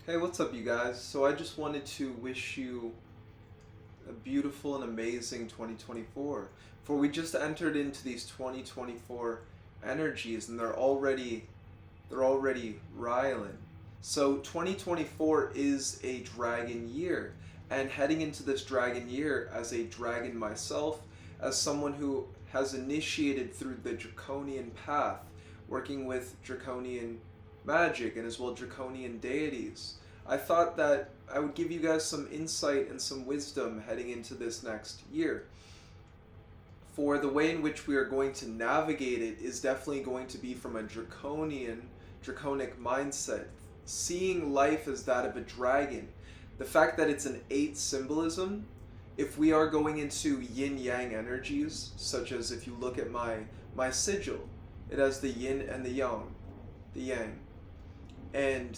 Hey, what's up, you guys? So I just wanted to wish you a beautiful and amazing 2024. For we just entered into these 2024 energies, and they're already riling. So 2024 is a dragon year, and heading into this dragon year as a dragon myself, as someone who has initiated through the draconian path, working with draconian magic and as well draconian deities, I thought that I would give you guys some insight and some wisdom heading into this next year. For the way in which we are going to navigate it is definitely going to be from a draconic mindset, seeing life as that of a dragon. The fact that it's an 8 symbolism, if we are going into yin-yang energies, such as if you look at my sigil, it has the yin and the yang. And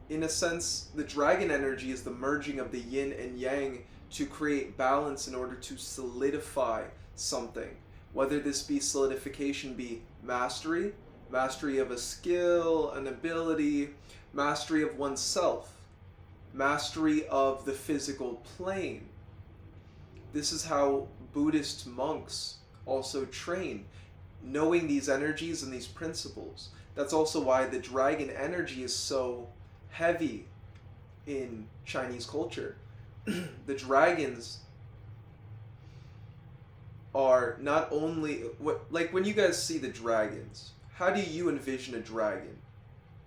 in a sense, the dragon energy is the merging of the yin and yang to create balance in order to solidify something. Whether this be solidification be mastery of a skill, an ability, mastery of oneself, mastery of the physical plane. This is how Buddhist monks also train, knowing these energies and these principles. That's also why the dragon energy is so heavy in Chinese culture. The dragons are not only like when you guys see the dragons, how do you envision a dragon?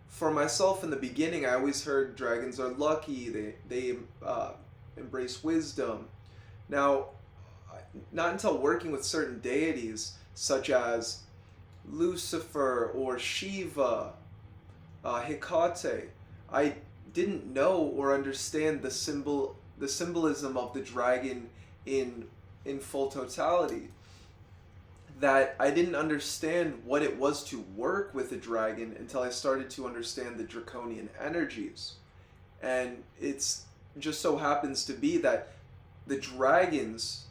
For myself in the beginning, I always heard dragons are lucky, they embrace wisdom. Now, not until working with certain deities such as Lucifer or Shiva, Hecate, I didn't know or understand the symbolism of the dragon in full totality. That I didn't understand what it was to work with a dragon until I started to understand the draconian energies. And it's just so happens to be that the dragons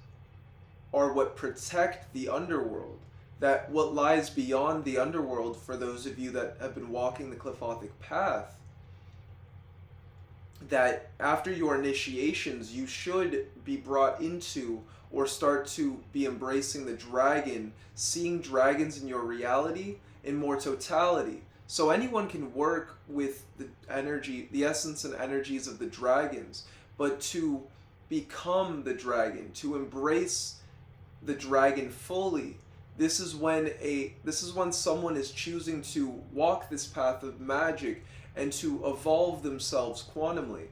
are what protect the underworld. That what lies beyond the underworld, for those of you that have been walking the Cliffothic path, that after your initiations you should be brought into or start to be embracing the dragon, seeing dragons in your reality in more totality. So anyone can work with the energy, the essence and energies of the dragons, but to become the dragon, to embrace the dragon fully, this is when someone is choosing to walk this path of magic and to evolve themselves quantumly,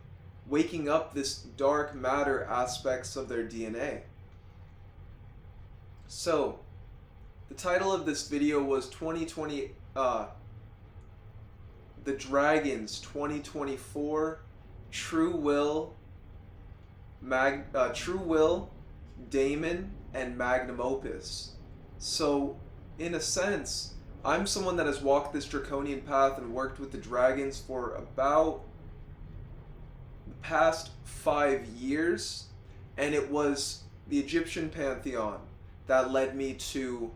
waking up this dark matter aspects of their DNA. So, the title of this video was 2020, the Dragons 2024 True Will, Daemon, and Magnum opus. So, in a sense, I'm someone that has walked this draconian path and worked with the dragons for about the past 5 years, and it was the Egyptian pantheon that led me to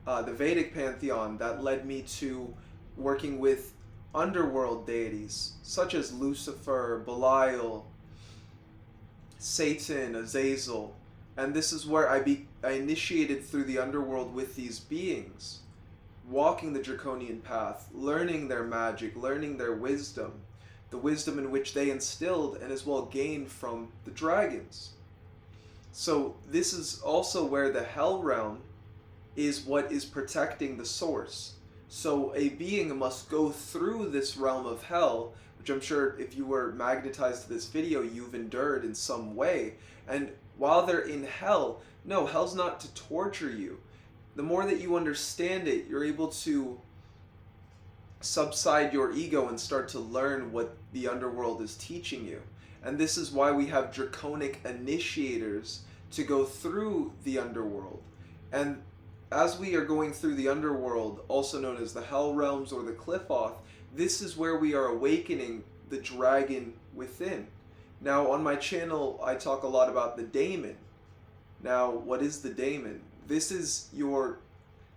the Vedic pantheon that led me to working with underworld deities such as Lucifer, Belial, Satan, Azazel, and this is where I initiated through the underworld with these beings, walking the draconian path, learning their magic, learning their wisdom, the wisdom in which they instilled and as well gained from the dragons. So this is also where the hell realm is what is protecting the source. So a being must go through this realm of hell, which I'm sure if you were magnetized to this video, you've endured in some way. And while they're in hell, no, hell's not to torture you. The more that you understand it, you're able to subside your ego and start to learn what the underworld is teaching you. And this is why we have draconic initiators to go through the underworld. And as we are going through the underworld, also known as the hell realms or the Cliffoth, this is where we are awakening the dragon within. Now, on my channel, I talk a lot about the Daemon. Now, what is the Daemon? This is your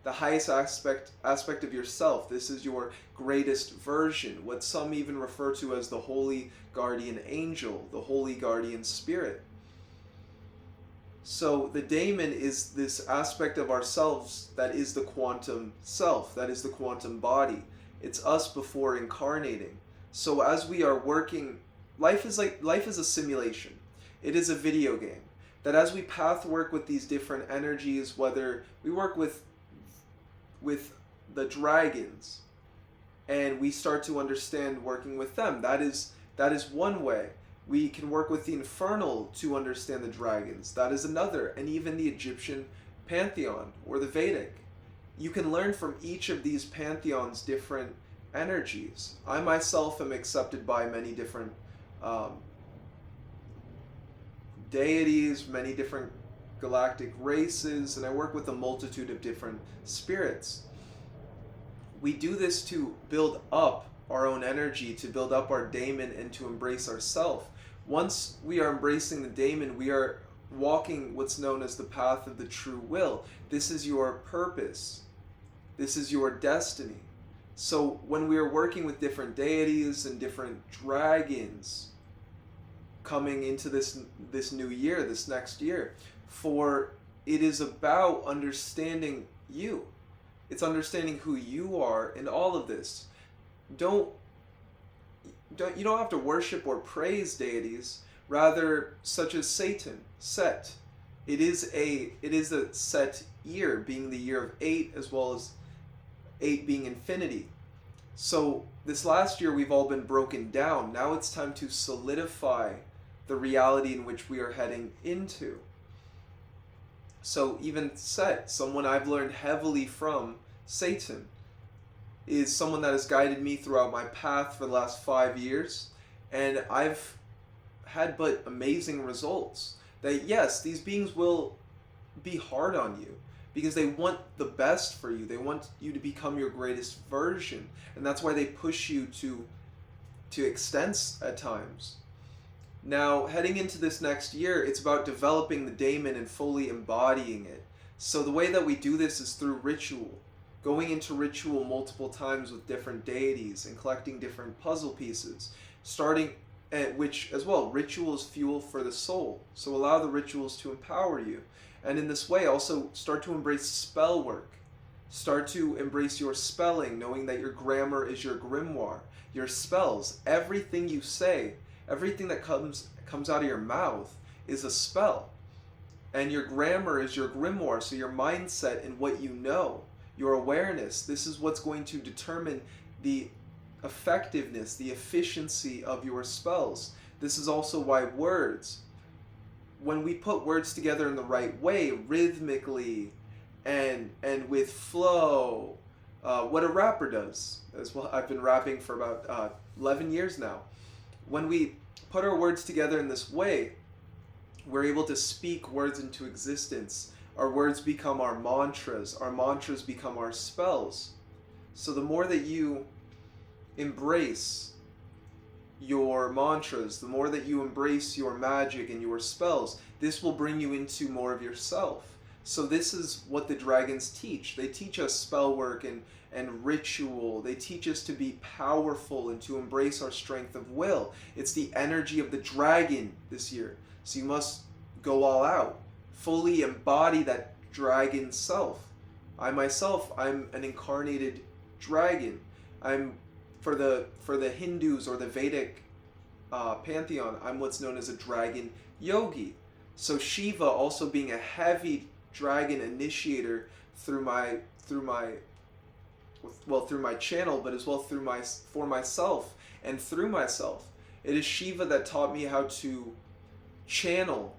the highest aspect of yourself. This is your greatest version, what some even refer to as the holy guardian angel, the holy guardian spirit. So the daemon is this aspect of ourselves that is the quantum self, that is the quantum body. It's us before incarnating. So as we are working, life is a simulation. It is a video game. That as we path work with these different energies, whether we work with the dragons and we start to understand working with them, that is one way. We can work with the infernal to understand the dragons. That is another. And even the Egyptian pantheon or the Vedic. You can learn from each of these pantheons different energies. I myself am accepted by many different deities, many different galactic races, and I work with a multitude of different spirits. We do this to build up our own energy, to build up our daemon, and to embrace ourself. Once we are embracing the daemon, we are walking what's known as the path of the true will. This is your purpose. This is your destiny. So when we are working with different deities and different dragons coming into this new year, this next year, for it is about understanding you. It's understanding who you are in all of this. You don't have to worship or praise deities, rather such as Satan, Set. It is a Set year, being the year of 8, as well as 8 being infinity. So this last year we've all been broken down. Now it's time to solidify the reality in which we are heading into. So even Set, someone I've learned heavily from, Satan, is someone that has guided me throughout my path for the last 5 years, and I've had but amazing results. That yes, these beings will be hard on you because they want the best for you. They want you to become your greatest version, and that's why they push you to extents at times. Now, heading into this next year, it's about developing the daemon and fully embodying it. So the way that we do this is through ritual. Going into ritual multiple times with different deities and collecting different puzzle pieces. Which as well, ritual is fuel for the soul. So allow the rituals to empower you. And in this way, also start to embrace spell work. Start to embrace your spelling, knowing that your grammar is your grimoire. Your spells, everything you say, everything that comes out of your mouth is a spell. And your grammar is your grimoire, so your mindset and what you know, your awareness, this is what's going to determine the effectiveness, the efficiency of your spells. This is also why words, when we put words together in the right way, rhythmically and with flow, what a rapper does as well. I've been rapping for about 11 years now. When we put our words together in this way, we're able to speak words into existence. Our words become our mantras become our spells. So the more that you embrace your mantras, the more that you embrace your magic and your spells, this will bring you into more of yourself. So this is what the dragons teach. They teach us spell work and ritual. They teach us to be powerful and to embrace our strength of will. It's the energy of the dragon this year. So you must go all out. Fully embody that dragon self. I myself, I'm an incarnated dragon. I'm for the Hindus or the Vedic pantheon, I'm what's known as a dragon yogi. So Shiva also being a heavy dragon initiator through my channel, but as well for myself and through myself. It is Shiva that taught me how to channel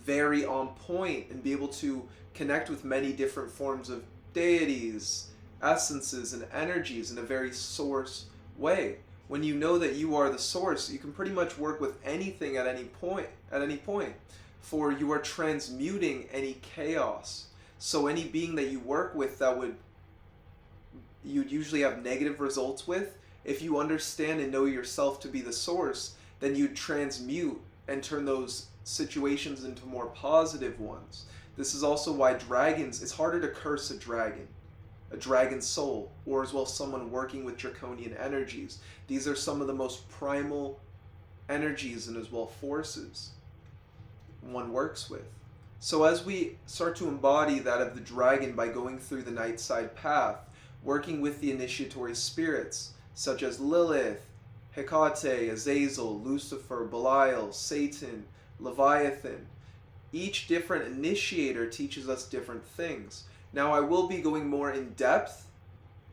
very on point and be able to connect with many different forms of deities, essences, and energies in a very source way. When you know that you are the source, you can pretty much work with anything at any point, for you are transmuting any chaos. So any being that you work with that you'd usually have negative results with, if you understand and know yourself to be the source, then you transmute and turn those situations into more positive ones. This is also why dragons, it's harder to curse a dragon soul, or as well someone working with draconian energies. These are some of the most primal energies and as well forces one works with. So as we start to embody that of the dragon by going through the night side path, working with the initiatory spirits such as Lilith, Hecate, Azazel, Lucifer, Belial, Satan, Leviathan, each different initiator teaches us different things. Now I will be going more in depth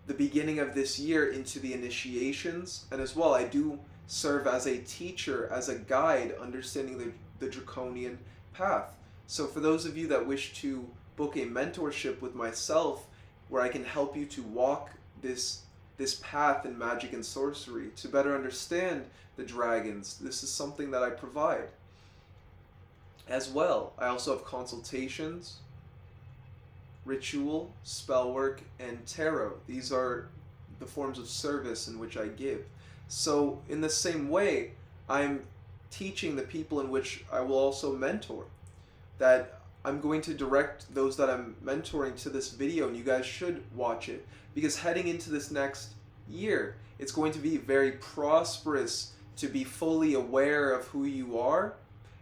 the beginning of this year into the initiations, and as well I do serve as a teacher, as a guide, understanding the draconian path. So for those of you that wish to book a mentorship with myself, where I can help you to walk this path in magic and sorcery, to better understand the dragons, this is something that I provide. As well, I also have consultations, ritual, spell work, and tarot. These are the forms of service in which I give. So in the same way, I'm teaching the people in which I will also mentor, that I'm going to direct those that I'm mentoring to this video, and you guys should watch it, because heading into this next year, it's going to be very prosperous to be fully aware of who you are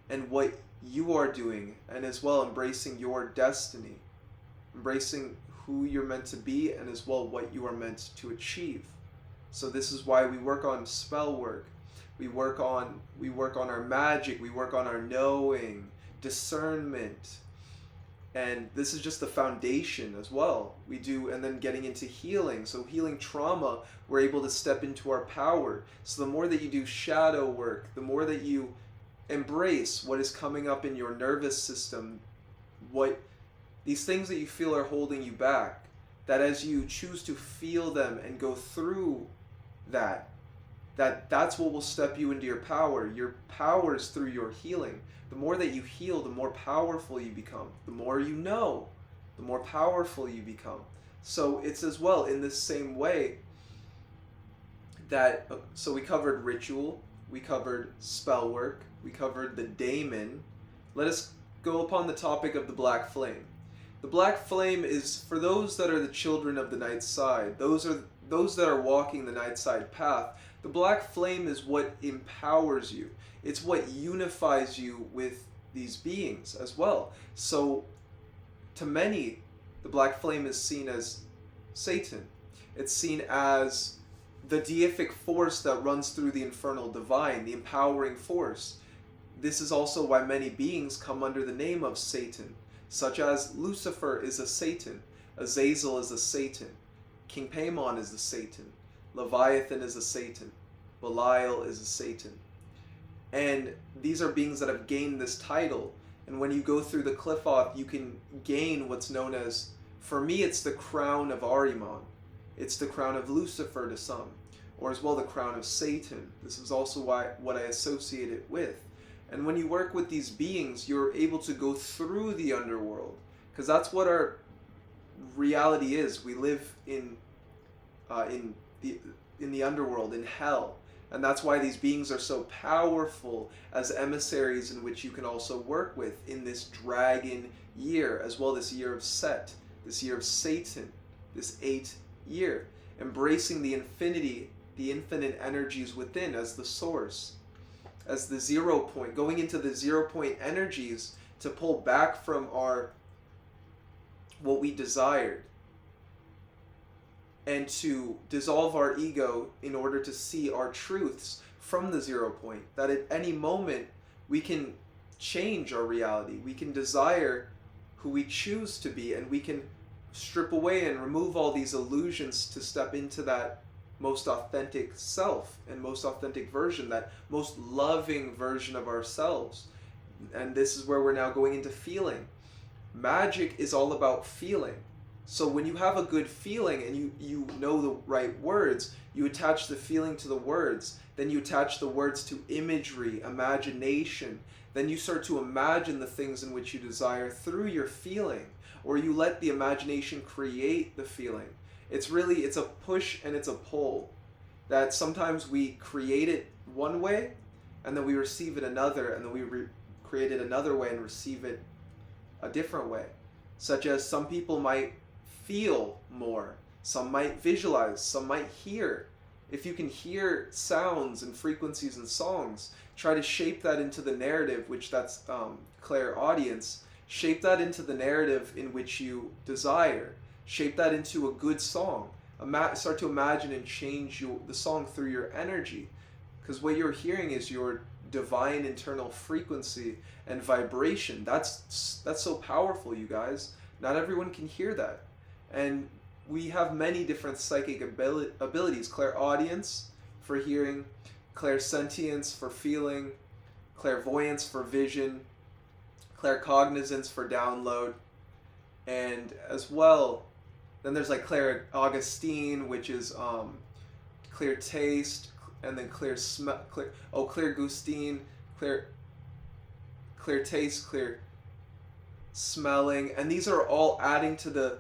and what you are doing, and as well embracing your destiny, embracing who you're meant to be, and as well what you are meant to achieve. So this is why we work on spell work, we work on our magic, we work on our knowing, discernment, and this is just the foundation as well. We do, and then getting into healing. So healing trauma, we're able to step into our power. So the more that you do shadow work, the more that you embrace what is coming up in your nervous system, what these things that you feel are holding you back, that as you choose to feel them and go through that's what will step you into your power. Your power is through your healing. The more that you heal, the more powerful you become. The more you know, the more powerful you become. So it's as well in this same way that, so we covered ritual, we covered spell work, we covered the Daemon. Let us go upon the topic of the Black Flame. The Black Flame is for those that are the children of the night side, those that are walking the night side path. The Black Flame is what empowers you. It's what unifies you with these beings as well. So to many, the Black Flame is seen as Satan. It's seen as the deific force that runs through the infernal divine, the empowering force. This is also why many beings come under the name of Satan, such as Lucifer is a Satan, Azazel is a Satan, King Paimon is a Satan, Leviathan is a Satan, Belial is a Satan. And these are beings that have gained this title. And when you go through the Qliphoth, you can gain what's known as, for me, it's the crown of Ahriman. It's the crown of Lucifer to some, or as well the crown of Satan. This is also what I associate it with. And when you work with these beings, you're able to go through the underworld, because that's what our reality is. We live in the underworld, in hell. And that's why these beings are so powerful as emissaries in which you can also work with in this dragon year, as well this year of Set, this year of Satan, this 8th year, embracing the infinity, the infinite energies within as the source, as the 0 point, going into the 0 point energies to pull back from what we desired, and to dissolve our ego in order to see our truths from the 0 point, that at any moment we can change our reality, we can desire who we choose to be, and we can strip away and remove all these illusions to step into that most authentic self and most authentic version, that most loving version of ourselves. And this is where we're now going into feeling. Magic is all about feeling. So when you have a good feeling and you know the right words, you attach the feeling to the words, then you attach the words to imagery, imagination, then you start to imagine the things in which you desire through your feeling, or you let the imagination create the feeling. It's a push and it's a pull, that sometimes we create it one way and then we receive it another, and then we create it another way and receive it a different way. Such as some people might feel more, some might visualize, some might hear. If you can hear sounds and frequencies and songs, try to shape that into the narrative, which that's clairaudience. Shape that into the narrative in which you desire. Shape that into a good song. Start to imagine and change the song through your energy. Because what you're hearing is your divine internal frequency and vibration. That's so powerful, you guys. Not everyone can hear that. And we have many different psychic abilities. Clairaudience for hearing, clairsentience for feeling, clairvoyance for vision, claircognizance for download, and as well, then there's like clairaugustine, which is clear taste, and then clear smell, clairgustine, clear taste, clear smelling, and these are all adding to the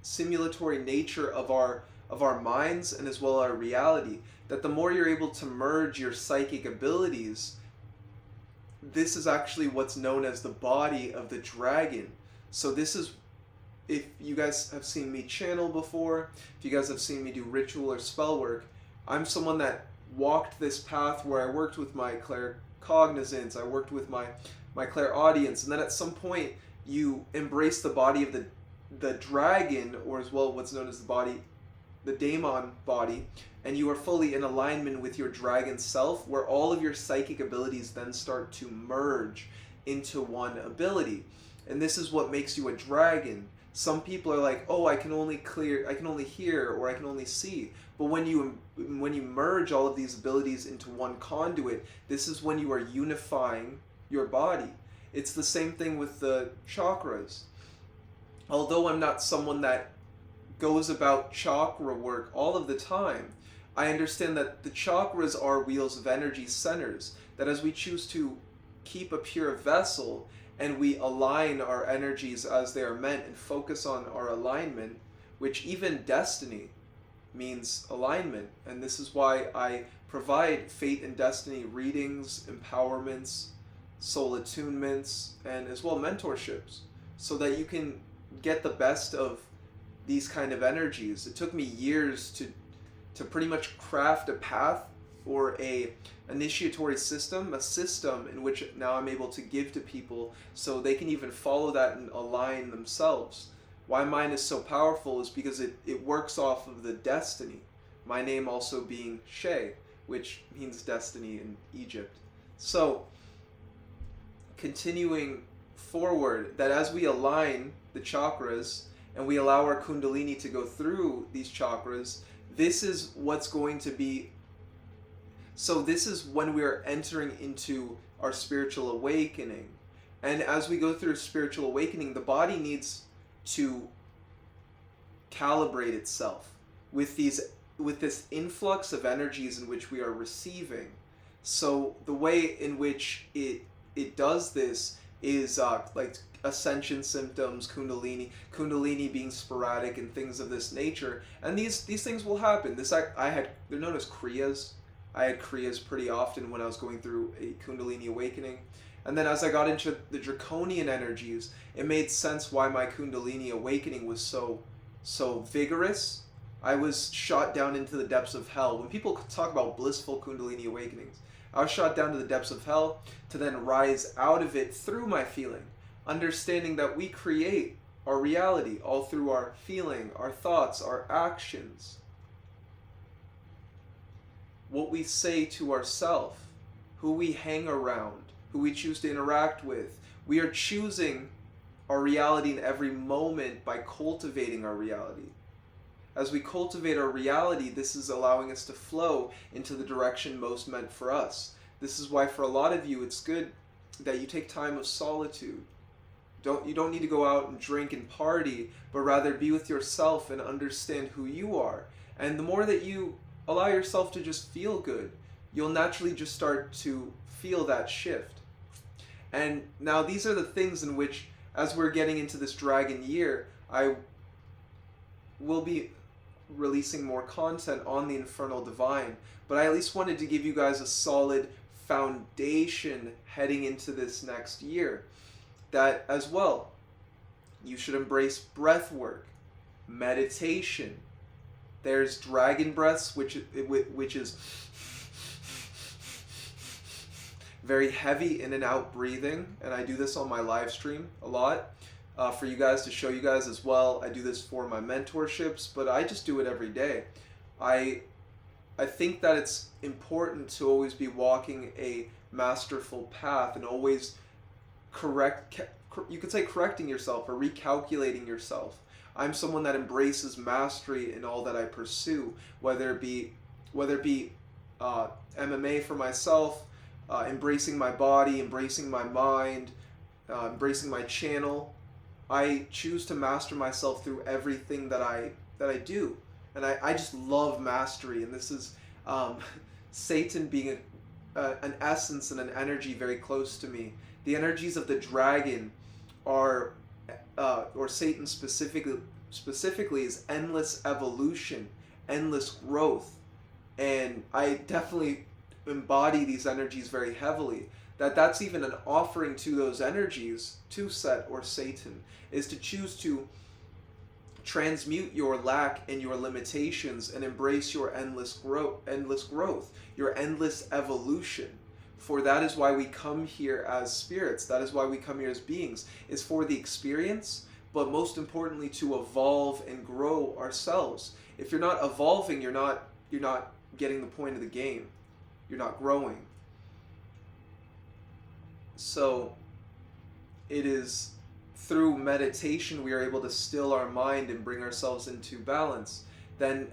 simulatory nature of our minds and as well our reality. That the more you're able to merge your psychic abilities, this is actually what's known as the body of the dragon. So this is, if you guys have seen me channel before, if you guys have seen me do ritual or spell work, I'm someone that walked this path where I worked with my claircognizance, I worked with my clairaudience, and then at some point you embrace the body of the dragon, or as well what's known as the Daemon body, and you are fully in alignment with your dragon self, where all of your psychic abilities then start to merge into one ability. And this is what makes you a dragon. Some people are like, oh, I can only hear, or I can only see. But when you merge all of these abilities into one conduit, this is when you are unifying your body. It's the same thing with the chakras. Although I'm not someone that goes about chakra work all of the time, I understand that the chakras are wheels of energy centers, that as we choose to keep a pure vessel and we align our energies as they are meant and focus on our alignment, which even destiny means alignment. And this is why I provide fate and destiny readings, empowerments, soul attunements, and as well mentorships, so that you can get the best of these kind of energies. It took me years to pretty much craft a path or a initiatory system, a system in which now I'm able to give to people so they can even follow that and align themselves. Why mine is so powerful is because it works off of the destiny. My name also being Shay, which means destiny in Egypt. So, continuing forward, that as we align the chakras and we allow our kundalini to go through these chakras, this is what's going to be. So this is when we are entering into our spiritual awakening. And as we go through spiritual awakening, the body needs to calibrate itself with this influx of energies in which we are receiving. So the way in which it does this is like ascension symptoms, kundalini being sporadic and things of this nature. And these things will happen. They're known as kriyas. I had kriyas pretty often when I was going through a kundalini awakening. And then as I got into the draconian energies, it made sense why my kundalini awakening was so vigorous. I was shot down into the depths of hell. When people talk about blissful kundalini awakenings, I was shot down to the depths of hell to then rise out of it through my feeling, understanding that we create our reality all through our feeling, our thoughts, our actions, what we say to ourselves, who we hang around, who we choose to interact with. We are choosing our reality in every moment by cultivating our reality. As we cultivate our reality, this is allowing us to flow into the direction most meant for us. This is why for a lot of you, it's good that you take time of solitude. You don't need to go out and drink and party, but rather be with yourself and understand who you are. And the more that you allow yourself to just feel good, you'll naturally just start to feel that shift. And now these are the things in which, as we're getting into this dragon year, I will be releasing more content on the Infernal Divine, but I at least wanted to give you guys a solid foundation heading into this next year. that as well, you should embrace breath work, meditation. There's dragon breaths, which is very heavy in and out breathing, and I do this on my live stream a lot for you guys, to show you guys as well. I do this for my mentorships, but I just do it every day. I think that it's important to always be walking a masterful path and always you could say correcting yourself or recalculating yourself. I'm someone that embraces mastery in all that I pursue, whether it be MMA for myself, embracing my body, embracing my mind, embracing my channel. I choose to master myself through everything that I do, and I just love mastery. And this is Satan being an essence and an energy very close to me. The energies of the dragon are, or Satan specifically, is endless evolution, endless growth, and I definitely embody these energies very heavily. That's even an offering to those energies, to Set or Satan, is to choose to transmute your lack and your limitations and embrace your endless growth, your endless evolution. For that is why we come here as spirits. That is why we come here as beings, is for the experience, but most importantly to evolve and grow ourselves. If you're not evolving, you're not getting the point of the game. You're not growing. So it is through meditation we are able to still our mind and bring ourselves into balance. Then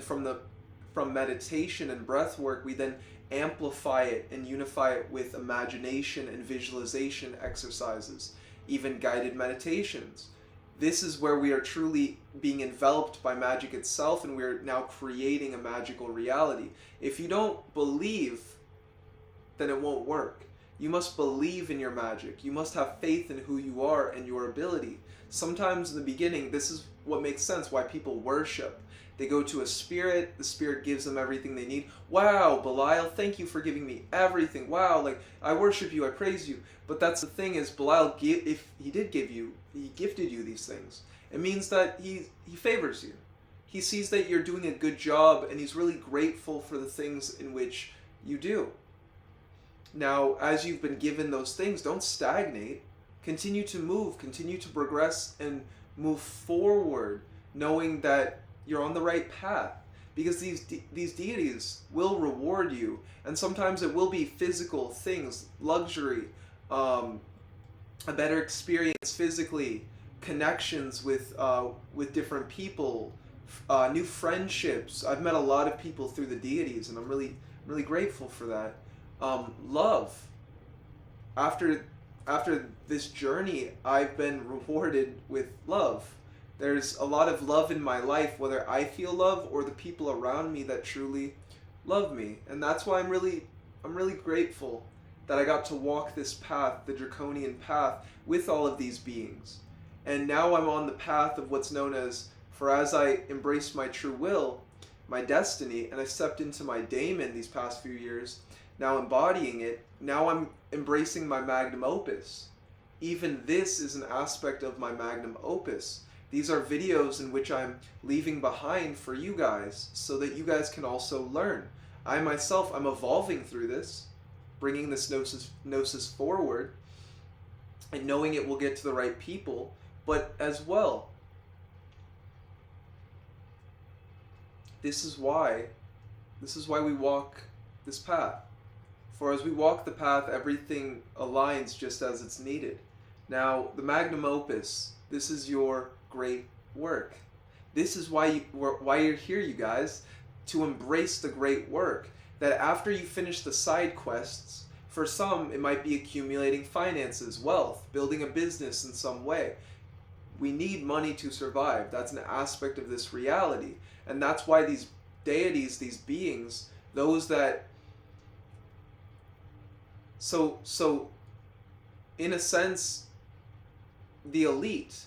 from meditation and breath work, we then amplify it and unify it with imagination and visualization exercises, even guided meditations. This is where we are truly being enveloped by magic itself, and we are now creating a magical reality. If you don't believe, then it won't work. You must believe in your magic. You must have faith in who you are and your ability. Sometimes in the beginning, this is what makes sense why people worship. They go to a spirit, the spirit gives them everything they need. Wow, Belial, thank you for giving me everything. Wow, like, I worship you, I praise you. But that's the thing is, Belial, if he gifted you these things, it means that he favors you. He sees that you're doing a good job, and he's really grateful for the things in which you do. Now, as you've been given those things, don't stagnate. Continue to move, continue to progress, and move forward, knowing that you're on the right path, because these deities will reward you, and sometimes it will be physical things, luxury, a better experience physically, connections with different people, new friendships. I've met a lot of people through the deities, and I'm really grateful for that. Love. After this journey, I've been rewarded with love. There's a lot of love in my life, whether I feel love or the people around me that truly love me. And that's why I'm really grateful that I got to walk this path, the draconian path, with all of these beings. And now I'm on the path of what's known as, for as I embraced my true will, my destiny, and I stepped into my Daemon these past few years, now embodying it, now I'm embracing my Magnum opus. Even this is an aspect of my Magnum opus. These are videos in which I'm leaving behind for you guys so that you guys can also learn. I myself, I'm evolving through this, bringing this gnosis forward, and knowing it will get to the right people, but as well, this is why we walk this path. For as we walk the path, everything aligns just as it's needed. Now, the Magnum opus, this is your great work. This is why you're here, you guys, to embrace the great work. That after you finish the side quests, for some it might be accumulating finances, wealth, building a business in some way. We need money to survive. That's an aspect of this reality. And that's why these deities, these beings, those that... So in a sense, the elite,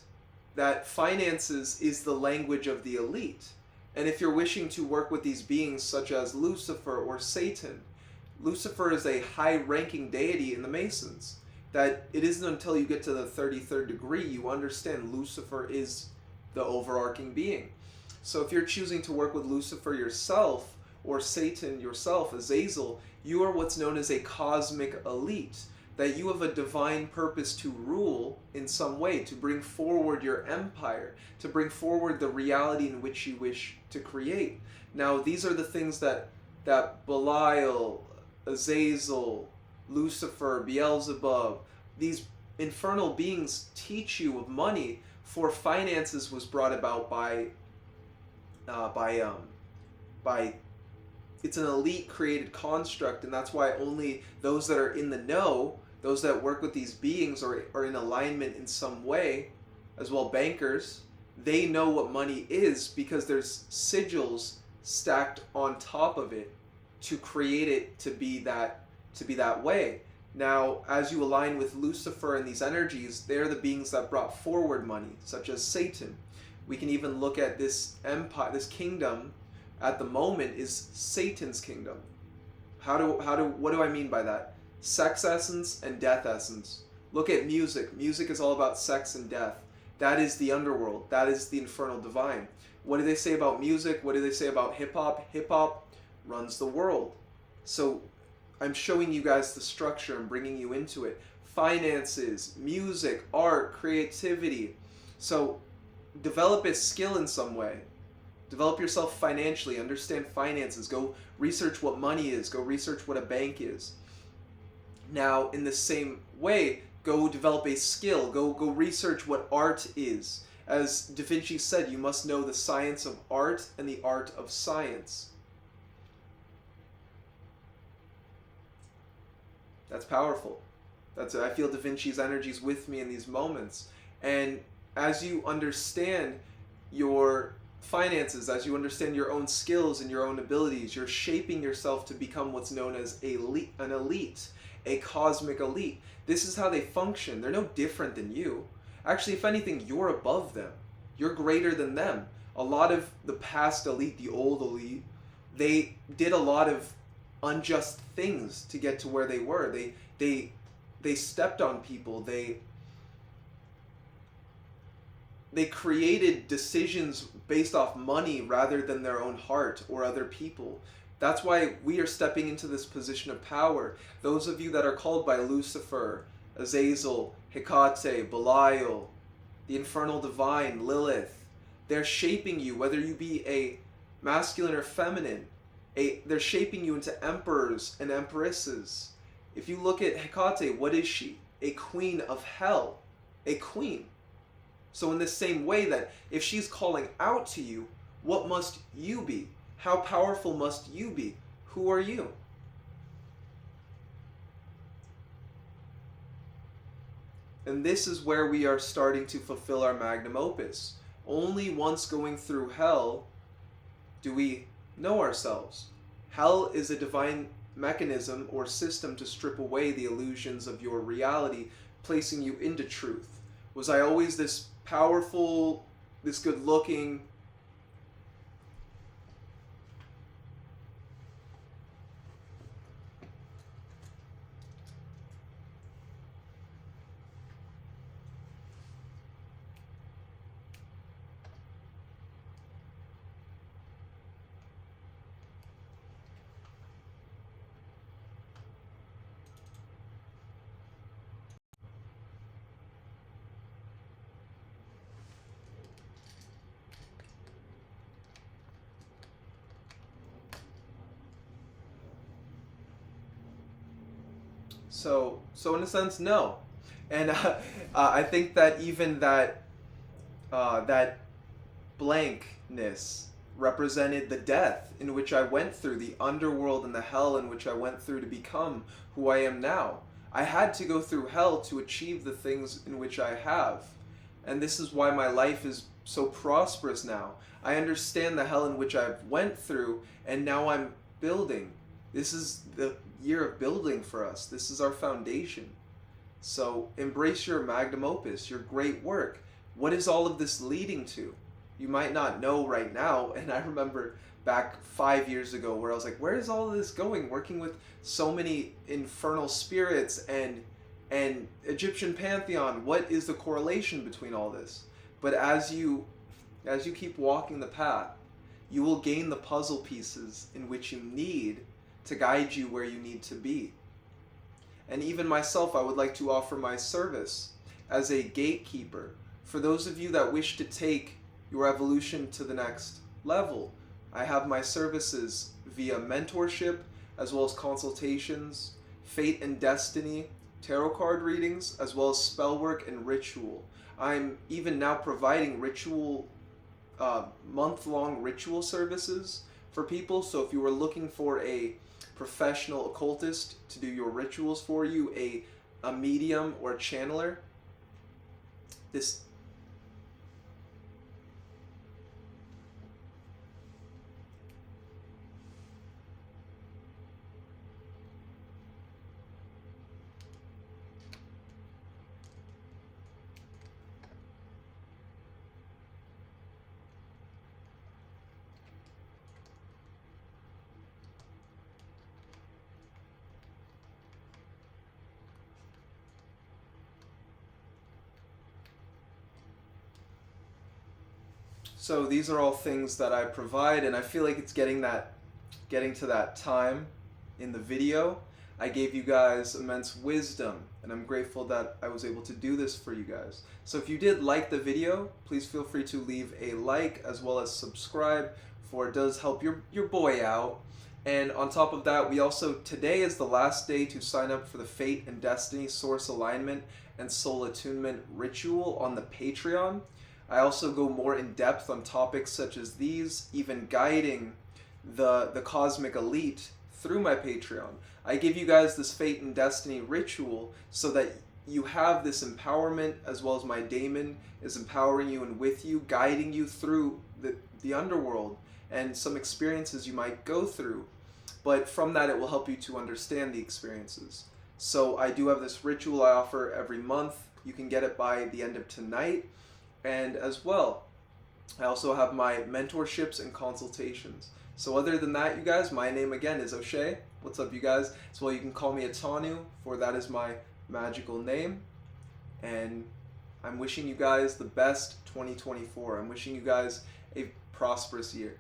that finances is the language of the elite. And if you're wishing to work with these beings such as Lucifer or Satan, Lucifer is a high-ranking deity in the Masons. that it isn't until you get to the 33rd degree you understand Lucifer is the overarching being. So if you're choosing to work with Lucifer yourself, or Satan yourself, Azazel, you are what's known as a cosmic elite. That you have a divine purpose to rule in some way, to bring forward your empire, to bring forward the reality in which you wish to create. Now, these are the things that Belial, Azazel, Lucifer, Beelzebub, these infernal beings teach you of money, for finances was brought about by it's an elite created construct, and that's why only those that are in the know, those that work with these beings are in alignment in some way, as well bankers, they know what money is because there's sigils stacked on top of it to create it to be that way. Now, as you align with Lucifer and these energies, they're the beings that brought forward money, such as Satan. We can even look at this empire, this kingdom at the moment is Satan's kingdom. What do I mean by that? Sex essence and death essence. Look at music. Music is all about sex and death. That is the underworld. That is the infernal divine. What do they say about music? What do they say about hip-hop? Hip-hop runs the world. So I'm showing you guys the structure and bringing you into it. Finances, music, art, creativity. So develop a skill in some way. Develop yourself financially. Understand finances. Go research what money is. Go research what a bank is. Now, in the same way, go develop a skill. Go research what art is. As Da Vinci said, you must know the science of art and the art of science. That's powerful. I feel Da Vinci's energies with me in these moments. And as you understand your finances, as you understand your own skills and your own abilities, you're shaping yourself to become what's known as an elite, a cosmic elite. This is how they function. They're no different than you. Actually, if anything, you're above them. You're greater than them. A lot of the past elite, the old elite, they did a lot of unjust things to get to where they were. They stepped on people. They created decisions based off money rather than their own heart or other people. That's why we are stepping into this position of power. Those of you that are called by Lucifer, Azazel, Hecate, Belial, the infernal divine, Lilith, they're shaping you, whether you be a masculine or feminine. They're shaping you into emperors and empresses. If you look at Hecate, what is she? A queen of hell. A queen. So in the same way that if she's calling out to you, what must you be? How powerful must you be? Who are you? And this is where we are starting to fulfill our magnum opus. Only once going through hell do we know ourselves. Hell is a divine mechanism or system to strip away the illusions of your reality, placing you into truth. Was I always this powerful, this good looking? So in a sense, no. And I think that even that blankness represented the death in which I went through, the underworld and the hell in which I went through to become who I am now. I had to go through hell to achieve the things in which I have. And this is why my life is so prosperous now. I understand the hell in which I went through, and now I'm building. This is the year of building for us. This is our foundation. So embrace your magnum opus, your great work. What is all of this leading to? You might not know right now, and I remember back 5 years ago where I was like, where is all of this going? Working with so many infernal spirits and And Egyptian pantheon, what is the correlation between all this? But as you keep walking the path, you will gain the puzzle pieces in which you need to guide you where you need to be. And even myself, I would like to offer my service as a gatekeeper for those of you that wish to take your evolution to the next level. I have my services via mentorship, as well as consultations, fate and destiny, tarot card readings, as well as spell work and ritual. I'm even now providing month-long ritual services for people. So if you were looking for a professional occultist to do your rituals for you, a medium or a channeler, this so these are all things that I provide, and I feel like it's getting to that time in the video. I gave you guys immense wisdom, and I'm grateful that I was able to do this for you guys. So if you did like the video, please feel free to leave a like as well as subscribe, for it does help your boy out. And on top of that, we also, today is the last day to sign up for the Fate and Destiny Source Alignment and Soul Attunement Ritual on the Patreon. I also go more in depth on topics such as these, even guiding the cosmic elite through my Patreon. I give you guys this Fate and Destiny ritual so that you have this empowerment, as well as my Daemon is empowering you and with you, guiding you through the underworld and some experiences you might go through. But from that, it will help you to understand the experiences. So I do have this ritual I offer every month. You can get it by the end of tonight. And as well, I also have my mentorships and consultations. So other than that, you guys, my name again is O'Shea. What's up, you guys? As well, you can call me Atanu, for that is my magical name. And I'm wishing you guys the best 2024. I'm wishing you guys a prosperous year.